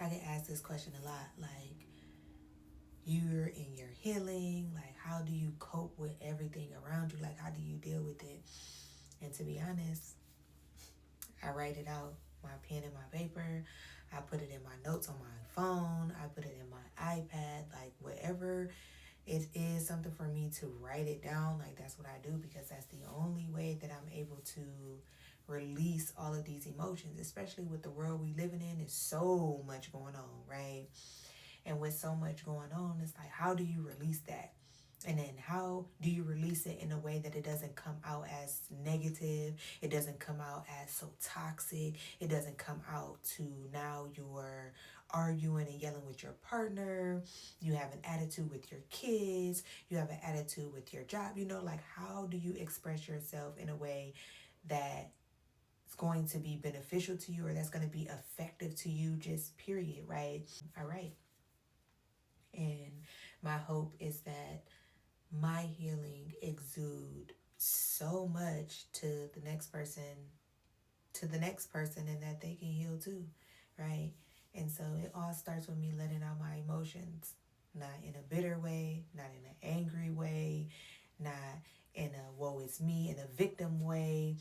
get asked this question a lot, like, you're in your healing, like, how do you cope with everything around you? Like, how do you deal with it? And to be honest, I write it out, my pen and my paper. I put it in my notes on my phone. I put it in my iPad, like whatever it is, something for me to write it down. Like, that's what I do, because that's the only way that I'm able to release all of these emotions, especially with the world we living in. There's so much going on, right? And with so much going on, it's like, how do you release that? And then how do you release it in a way that it doesn't come out as negative? It doesn't come out as so toxic. It doesn't come out to now you're arguing and yelling with your partner. You have an attitude with your kids. You have an attitude with your job. Like, how do you express yourself in a way that it's going to be beneficial to you, or that's going to be effective to you, just period, right? All right. And my hope is that my healing exude so much to the next person, and that they can heal too, right? And so it all starts with me letting out my emotions, not in a bitter way, not in an angry way, not in a woe is me, in a victim way,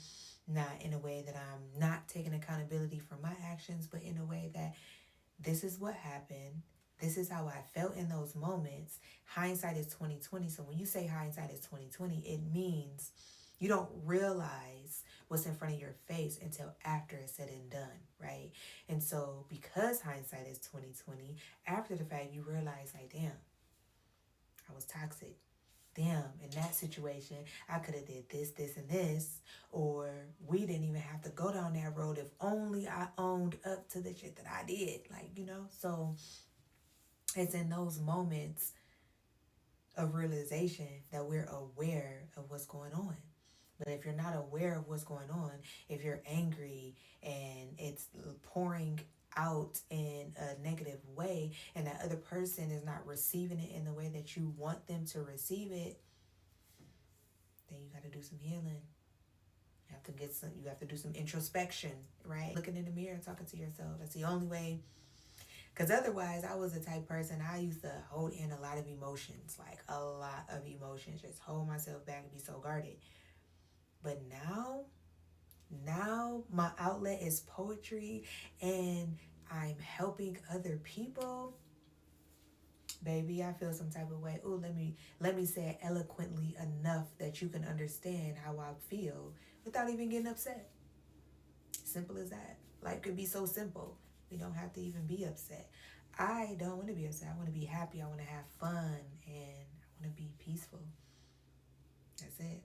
not in a way that I'm not taking accountability for my actions, but in a way that this is what happened. This is how I felt in those moments. Hindsight is 2020. So when you say hindsight is 2020, it means you don't realize what's in front of your face until after it's said and done, right? And so because hindsight is 2020, after the fact you realize, like, damn, I was toxic. Damn, in that situation, I could have did this, and this, or we didn't even have to go down that road if only I owned up to the shit that I did. So it's in those moments of realization that we're aware of what's going on. But if you're not aware of what's going on, if you're angry and it's pouring out in a negative way, and that other person is not receiving it in the way that you want them to receive it, then you got to do some healing. You have to do some introspection, right? Looking in the mirror and talking to yourself. That's the only way. Because otherwise, I was the type of person, I used to hold in a lot of emotions, like a lot of emotions, just hold myself back and be so guarded. But now my outlet is poetry, and I'm helping other people. Baby, I feel some type of way. Ooh, let me say it eloquently enough that you can understand how I feel without even getting upset. Simple as that. Life could be so simple. We don't have to even be upset. I don't want to be upset. I want to be happy. I want to have fun, and I want to be peaceful. That's it.